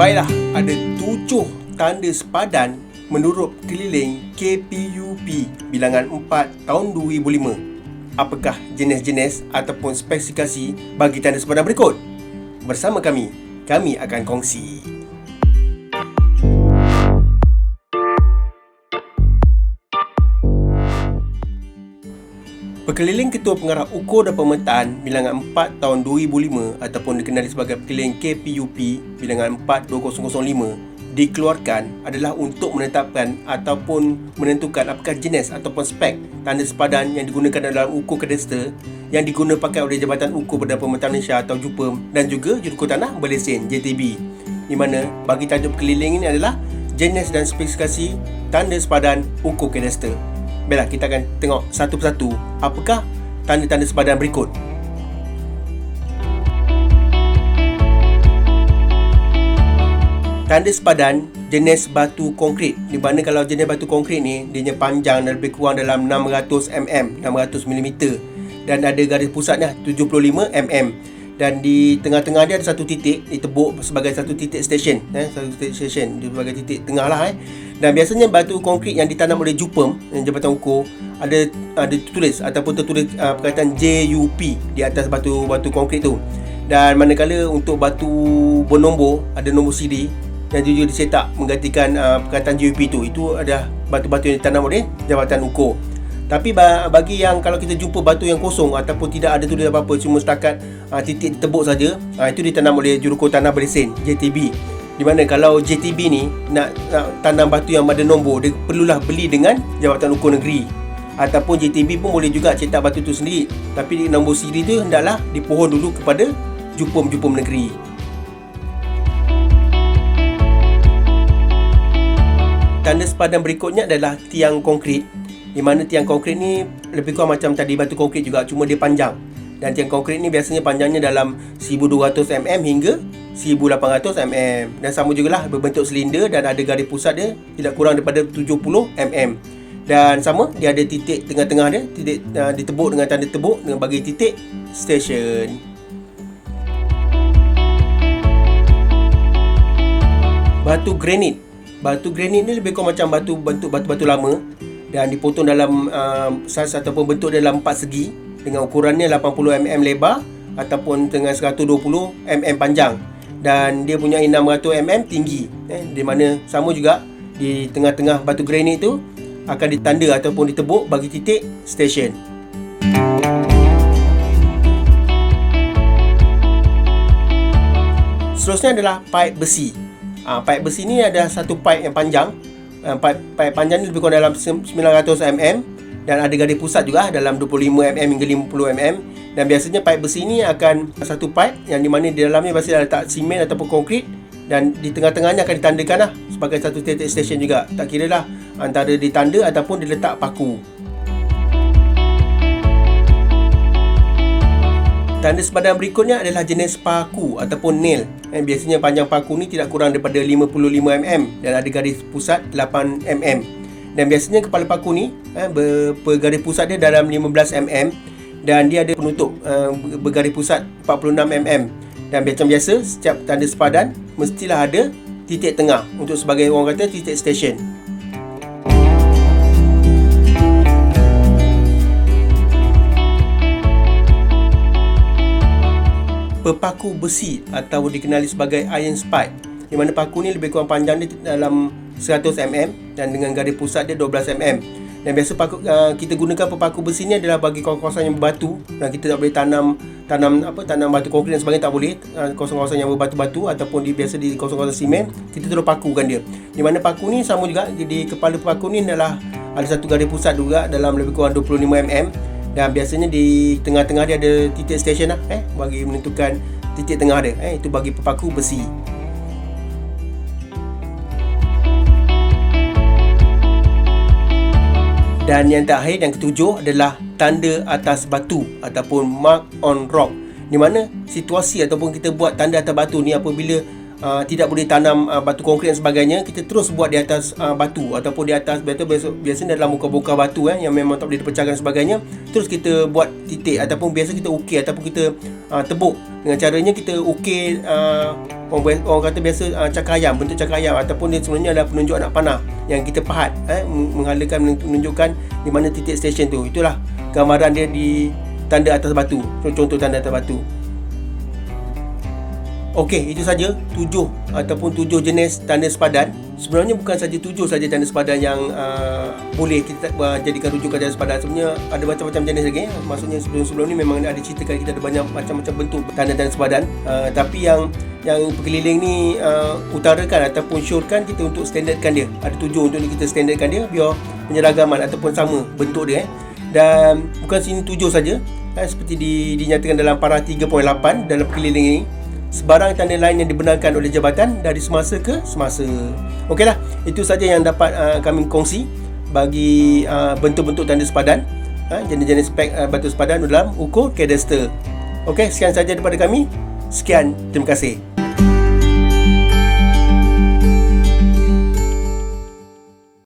Baiklah, ada 7 tanda sepadan menurut keliling KPUP bilangan 4 tahun 2005. Apakah jenis-jenis ataupun spesifikasi bagi tanda sepadan berikut? Bersama kami akan kongsi. Pekeliling Ketua Pengarah Ukur dan Pemetaan bilangan 4 tahun 2005 ataupun dikenali sebagai Pekeliling KPUP bilangan 4 2005 dikeluarkan adalah untuk menetapkan ataupun menentukan apakah jenis ataupun spek tanda sepadan yang digunakan dalam ukur kadastra yang diguna pakai oleh Jabatan Ukur dan Pemetaan Malaysia atau JUPM dan juga Jurukur Tanah Berlesen JTB, di mana bagi tajuk pekeliling ini adalah jenis dan spesifikasi tanda sepadan ukur kadastra. Baiklah, kita akan tengok satu persatu apakah tanda-tanda sepadan berikut. Tanda sepadan jenis batu konkrit, di mana kalau jenis batu konkrit ni dia panjang dan lebih kurang dalam 600 mm, 600 mm dan ada garis pusatnya 75 mm dan di tengah-tengah dia ada satu titik ditebuk sebagai satu titik stesen, satu titik stesen dia sebagai titik tengah lah. Dan biasanya batu konkrit yang ditanam oleh JUPM, Jabatan Ukur, ada tulis ataupun tertulis perkataan JUP di atas batu konkrit tu. Dan manakala untuk batu bernombor ada nombor siri yang juga dicetak menggantikan perkataan JUP tu, itu adalah batu-batu yang ditanam oleh Jabatan Ukur. Tapi bagi yang kalau kita jumpa batu yang kosong ataupun tidak ada tulis apa-apa, cuma setakat titik ditebuk saja, itu ditanam oleh Jurukur Tanah Berlesen JTB. Di mana kalau JTB ni nak tanam batu yang ada nombor, dia perlulah beli dengan Jabatan Ukur Negeri, ataupun JTB pun boleh juga cetak batu tu sendiri, tapi nombor siri tu hendaklah dipohon dulu kepada JUPM negeri. Tanda sepadan berikutnya adalah tiang konkrit, di mana tiang konkrit ni lebih kurang macam tadi batu konkrit juga, cuma dia panjang. Dan tiang konkrit ni biasanya panjangnya dalam 1200 mm hingga 1800 mm dan sama jugalah berbentuk silinder dan ada garis pusat dia tidak kurang daripada 70 mm. Dan sama, dia ada titik tengah-tengah dia, titik ditebuk dengan tanda tebuk dengan bagi titik stesen. Batu granit. Batu granit ni lebih kurang macam bentuk batu-batu lama dan dipotong dalam saiz ataupun bentuk dalam 4 segi dengan ukurannya 80 mm lebar ataupun dengan 120 mm panjang, dan dia punya 600 mm tinggi, di mana sama juga di tengah-tengah batu granit tu akan ditanda ataupun ditebuk bagi titik stesen. Seterusnya adalah paip besi. Paip besi ni ada satu paip yang panjang. Paip panjang ni lebih kurang dalam 900 mm dan ada garis pusat juga dalam 25 mm hingga 50 mm. Dan biasanya paip besi ni akan satu paip yang di mana di dalamnya biasanya letak simen ataupun konkrit, dan di tengah-tengahnya akan ditandakan lah sebagai satu titik stesen juga. Tak kira lah antara ditanda ataupun diletak paku. Tanda sepadan berikutnya adalah jenis paku ataupun nail. Biasanya panjang paku ni tidak kurang daripada 55 mm dan ada garis pusat 8 mm. Dan biasanya kepala paku ni bergaris pusat dia dalam 15 mm dan dia ada penutup bergaris pusat 46 mm. Dan macam biasa, setiap tanda sepadan mestilah ada titik tengah untuk sebagai orang kata titik stesen. Pepaku besi atau dikenali sebagai iron spike, di mana paku ni lebih kurang panjang dia dalam 100 mm dan dengan garis pusat dia 12 mm. Dan biasa kita gunakan pepaku besi ni adalah bagi kawasan yang berbatu, dan kita tak boleh tanam batu konkrit dan sebagainya, tak boleh. Kawasan-kawasan yang berbatu-batu ataupun biasa di kawasan-kawasan simen, kita terus pakukan dia. Di mana paku ni sama juga, di kepala paku ni adalah ada satu garis pusat juga dalam lebih kurang 25 mm. Dan biasanya di tengah-tengah dia ada titik stesen lah, bagi menentukan titik tengah dia. Itu bagi pepaku besi. Dan yang terakhir, yang ketujuh adalah tanda atas batu ataupun mark on rock, di mana situasi ataupun kita buat tanda atas batu ni apabila tidak boleh tanam batu konkrit dan sebagainya, kita terus buat di atas batu ataupun di atas biasanya dalam muka-muka batu yang memang tak boleh dipecahkan dan sebagainya, terus kita buat titik ataupun biasa kita ukir ataupun kita tebuk. Dengan caranya kita ukir orang kata biasa cakar ayam, bentuk cakar ayam, ataupun dia sebenarnya adalah penunjuk anak panah yang kita pahat, menghalakan, menunjukkan di mana titik stesen tu. Itulah gambaran dia di tanda atas batu. Contoh tanda atas batu. Okey, itu saja 7 jenis tanda sepadan. Sebenarnya bukan saja 7 saja tanda sepadan yang boleh kita jadikan rujukan tanda sepadan. Sebenarnya ada macam-macam jenis lagi. Maksudnya sebelum ni memang ada ceritakan kita ada banyak macam-macam bentuk tanda-tanda sepadan. Tapi yang perkeliling ni utarakan ataupun syorkan kita untuk standardkan dia. Ada 7 untuk kita standardkan dia biar penyeragaman ataupun sama bentuk dia. Dan bukan sini 7 saja. Seperti dinyatakan dalam para 3.8 dalam perkeliling ini. Sebarang tanda lain yang dibenarkan oleh jabatan dari semasa ke semasa. Okeylah, itu saja yang dapat kami kongsi bagi bentuk-bentuk tanda sepadan, jenis-jenis spek batu sepadan dalam ukur kadastel. Okey, sekian saja daripada kami. Sekian, terima kasih.